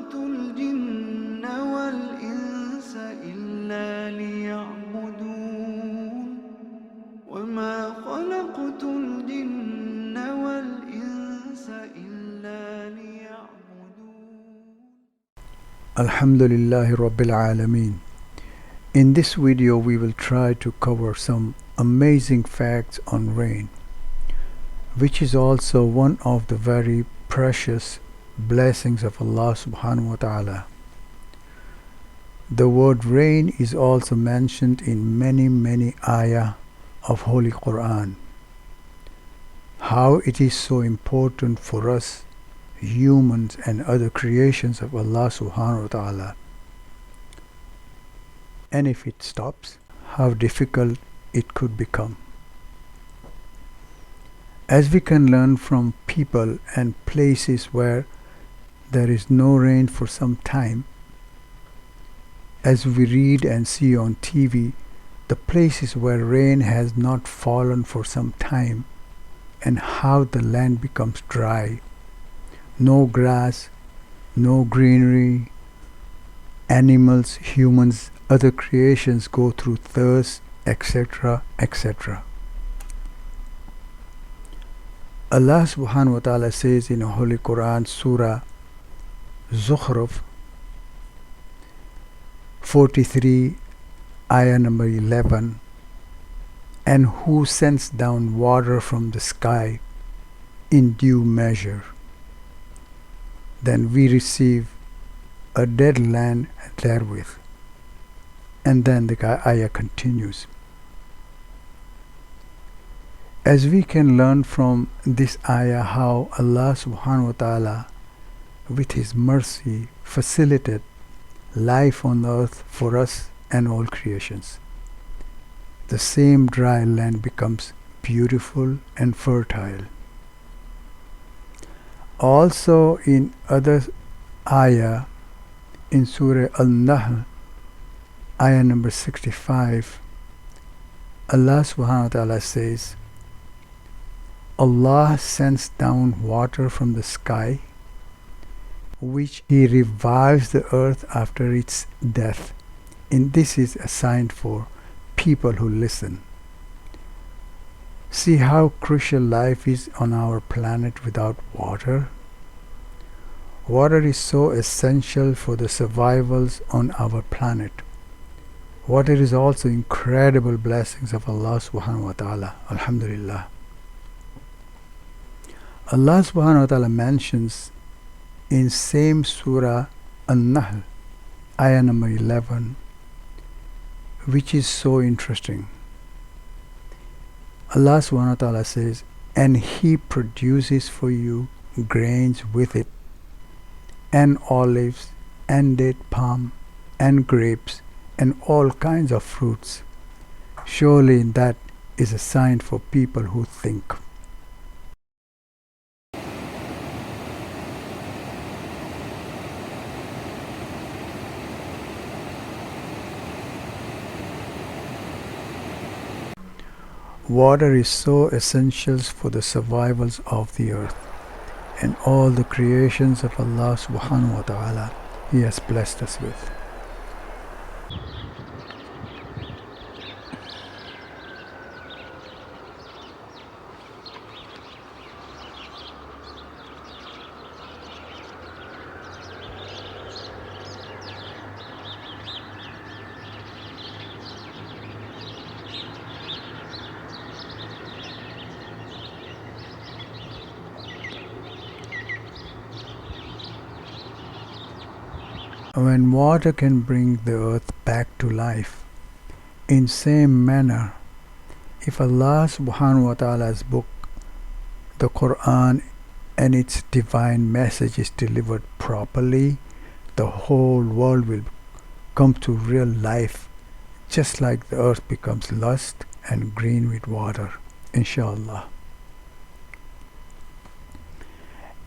خلقت الجن والإنس إلا ليعبدون وما خلقت الجن والإنس إلا ليعبدون. Alhamdulillahi Rabbil Alameen. In this video we will try to cover some amazing facts on rain, which is also one of the very precious blessings of Allah subhanahu wa ta'ala. The word rain is also mentioned in many ayah of Holy Qur'an. How it is so important for us humans and other creations of Allah subhanahu wa ta'ala. And if it stops, how difficult it could become. As we can learn from people and places where there is no rain for some time, as we read and see on TV, the places where rain has not fallen for some time, and how the land becomes dry. No grass, no greenery, animals, humans, other creations go through thirst, etc., etc. Allah subhanahu wa ta'ala says in Holy Qur'an, Surah Zukhruf 43, ayah number 11, and who sends down water from the sky in due measure. Then we receive a dead land therewith. And then the ayah continues. As we can learn from this ayah how Allah subhanahu wa ta'ala with His mercy facilitated life on earth for us and all creations. The same dry land becomes beautiful and fertile. Also in other ayah in Surah Al-Nahl, ayah number 65, Allah subhanahu wa ta'ala says, Allah sends down water from the sky, which He revives the earth after its death. And this is a sign for people who listen. See how crucial life is on our planet without water. Water is so essential for the survivals on our planet. Water is also incredible blessings of Allah subhanahu wa ta'ala. Alhamdulillah. Allah subhanahu wa ta'ala mentions in same surah An-Nahl, ayah number 11, which is so interesting. Allah subhanahu wa ta'ala says, and He produces for you grains with it, and olives, and date palm, and grapes, and all kinds of fruits. Surely that is a sign for people who think. Water is so essential for the survivals of the earth and all the creations of Allah subhanahu wa ta'ala He has blessed us with. When water can bring the earth back to life, in same manner, if Allah subhanahu wa ta'ala's book, the Qur'an, and its divine message is delivered properly, the whole world will come to real life, just like the earth becomes lush and green with water, inshallah.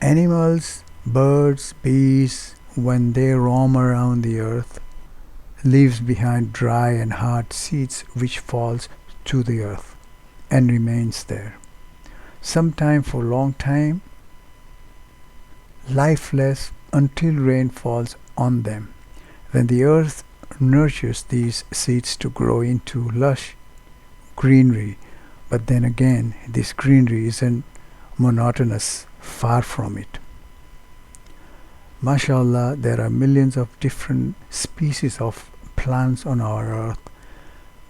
Animals, birds, bees, when they roam around the earth, leaves behind dry and hard seeds which falls to the earth and remains there. Sometime for a long time, lifeless until rain falls on them. Then the earth nurtures these seeds to grow into lush greenery. But then again, this greenery isn't monotonous, far from it. MashaAllah, there are millions of different species of plants on our earth.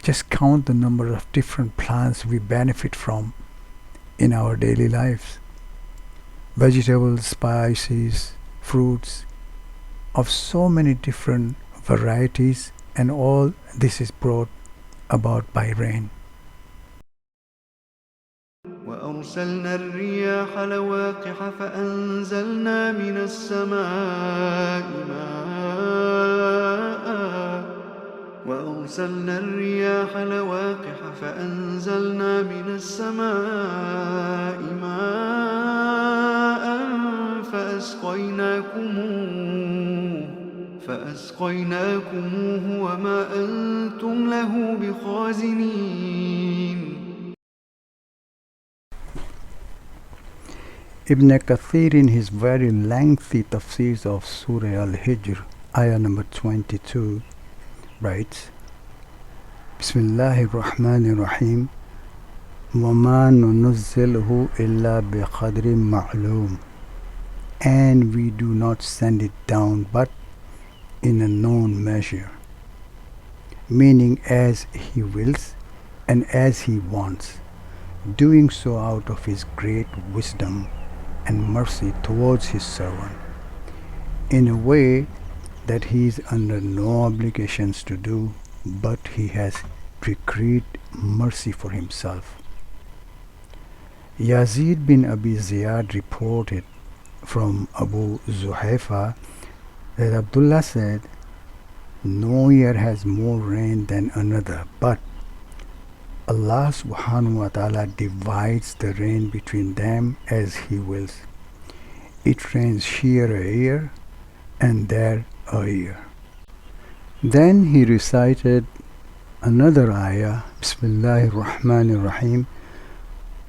Just count the number of different plants we benefit from in our daily lives. Vegetables, spices, fruits of so many different varieties, and all this is brought about by rain. وأرسلنا الرياح لواقح فأنزلنا من السماء ماء وأرسلنا الرياح لواقح فأنزلنا من السماء ماء فأسقيناكموه وما أنتم له بخازنين. Ibn Kathir, in his very lengthy tafsirs of Surah Al-Hijr, ayah number 22, writes, Bismillahir-Rahmanir-Rahim, وَمَا نُنَزِّلْهُ إِلَّا بِقَدْرٍ مَعْلُومٍ, and we do not send it down but in a known measure, meaning as He wills and as He wants, doing so out of His great wisdom and mercy towards His servant, in a way that He is under no obligations to do, but He has decreed mercy for Himself. Yazid bin Abi Ziyad reported from Abu Zuhayfa that Abdullah said, no year has more rain than another, but Allah subhanahu wa ta'ala divides the rain between them as He wills. It rains here a year and there a year. Then he recited another ayah, Bismillahir-Rahmanir-Rahim,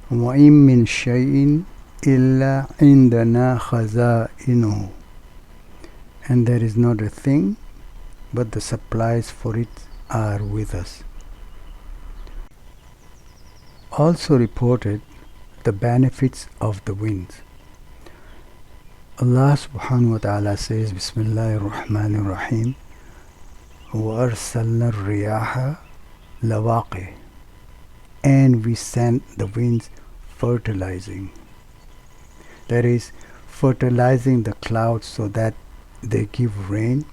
وَإِن مِّن شَيْءٍ إِلَّا عِندَنَا خَزَائِنُهُ, and there is not a thing but the supplies for it are with us. Also reported the benefits of the winds. Allah subhanahu wa ta'ala says, Bismillahir-Rahmanir-Rahim, وَأَرْسَلْنَا الرِّيَاحَ لَوَاقِحَ, and we sent the winds fertilizing. That is, fertilizing the clouds so that they give rain,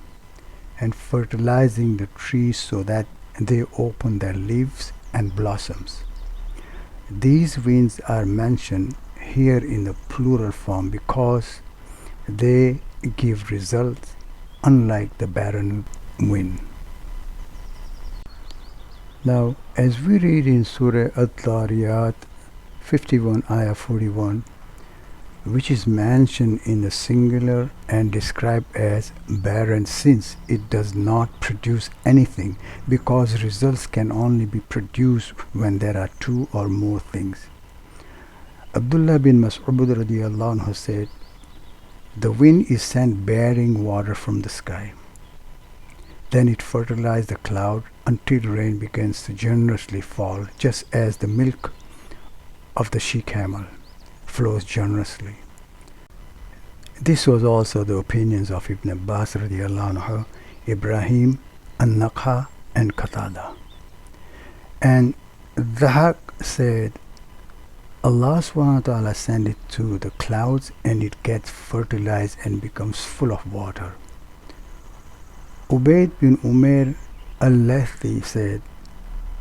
and fertilizing the trees so that they open their leaves and blossoms. These winds are mentioned here in the plural form because they give results unlike the barren wind. Now, as we read in Surah At-Tariyat 51 ayah 41, which is mentioned in the singular and described as barren since it does not produce anything, because results can only be produced when there are two or more things. Abdullah bin Mas'ud radiyallahu anhu said, the wind is sent bearing water from the sky. Then it fertilizes the cloud until rain begins to generously fall, just as the milk of the she-camel flows generously. This was also the opinions of Ibn Abbas radiyallahu anhu, Ibrahim, An-Naqha, and Qatada. And Dhahak said, Allah subhanahu wa ta'ala sent it to the clouds and it gets fertilized and becomes full of water. Ubayd bin Umair al-Laythi said,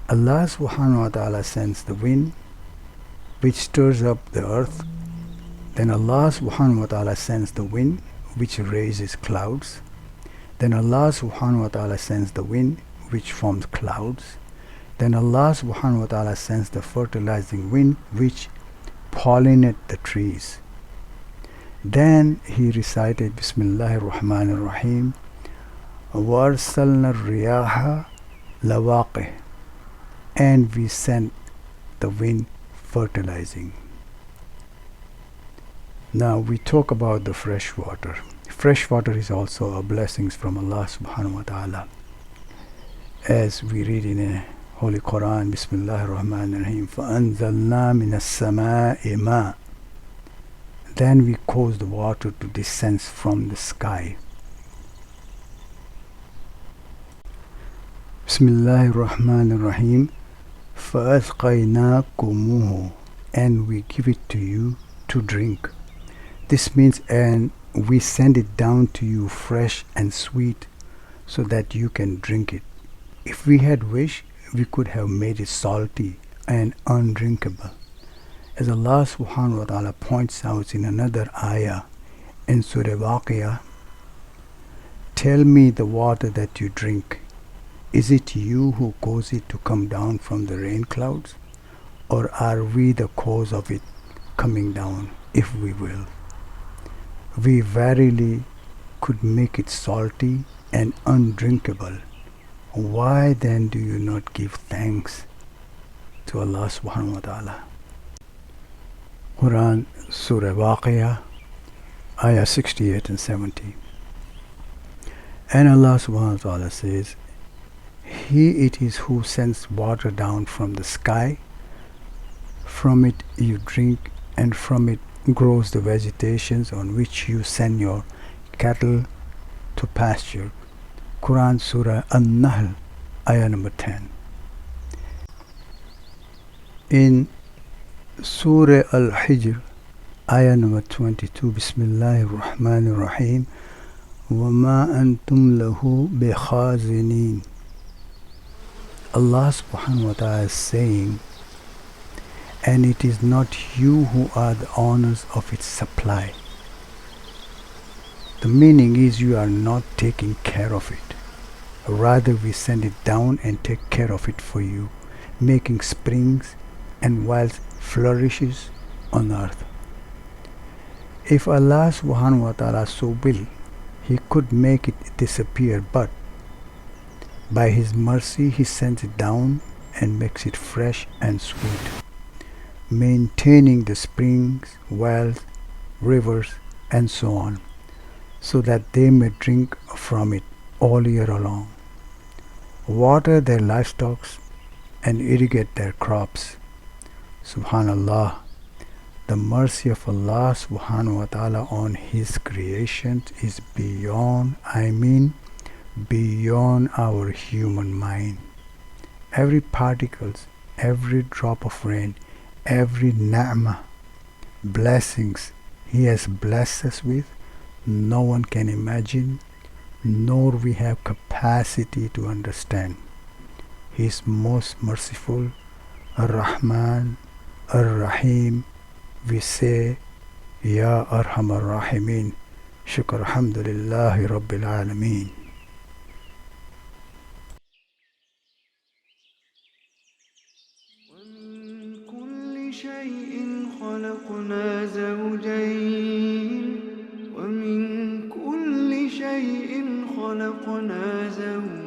Allah subhanahu wa ta'ala sends the wind which stirs up the earth. Then Allah subhanahu wa ta'ala sends the wind which raises clouds. Then Allah subhanahu wa ta'ala sends the wind which forms clouds. Then Allah subhanahu wa ta'ala sends the fertilizing wind which pollinates the trees. Then he recited Bismillahir-Rahmanir-Rahim, وَأَرْسَلْنَا الرِّيَاحَ لَوَاقِحَ, and we sent the wind fertilizing. Now we talk about the fresh water. fresh water is also a blessing from Allah subhanahu wa ta'ala. As we read in a Holy Qur'an, Bismillahir-Rahmanir-Rahim, فَأَنزَلْنَا مِنَ السَّمَاءِ مَاءً. Then we cause the water to descend from the sky. Bismillahir-Rahmanir-Rahim, فَأَسْقَيْنَاكُمُوهُ. And we give it to you to drink. This means, and we send it down to you fresh and sweet so that you can drink it. If we had wished, we could have made it salty and undrinkable. As Allah subhanahu wa ta'ala points out in another ayah in Surah Waqiyah, tell me the water that you drink. Is it you who cause it to come down from the rain clouds? Or are we the cause of it coming down, if we will? We verily could make it salty and undrinkable. Why then do you not give thanks to Allah subhanahu wa ta'ala? Qur'an, Surah Waqiyah, Ayah 68 and 70. And Allah subhanahu wa ta'ala says, He it is who sends water down from the sky. From it you drink, and from it grows the vegetations on which you send your cattle to pasture. Qur'an, Surah An-Nahl, Ayah number 10. In Surah Al-Hijr, Ayah number 22, Bismillahir-Rahmanir-Rahim, وَمَا أَنْتُمْ لَهُ بِخَازِنِينَ. Allah subhanahu wa ta'ala is saying, and it is not you who are the owners of its supply. The meaning is you are not taking care of it. Rather, we send it down and take care of it for you, making springs and wealth flourishes on earth. If Allah subhanahu wa ta'ala so will, He could make it disappear, but by His mercy He sends it down and makes it fresh and sweet, maintaining the springs, wells, rivers, and so on, so that they may drink from it all year long, water their livestock, and irrigate their crops. Subhanallah, the mercy of Allah subhanahu wa ta'ala on His creations is beyond our human mind. Every particle, every drop of rain, every ni'mah, blessings He has blessed us with, no one can imagine, nor we have capacity to understand. He is most merciful, Ar-Rahman, Ar-Rahim. We say, Ya Arhamar Rahimin, Shukr Alhamdulillahi Rabbil Alameen. ومن كل شيء خلقنا زوجين ومن كل شيء خلقنا زوجين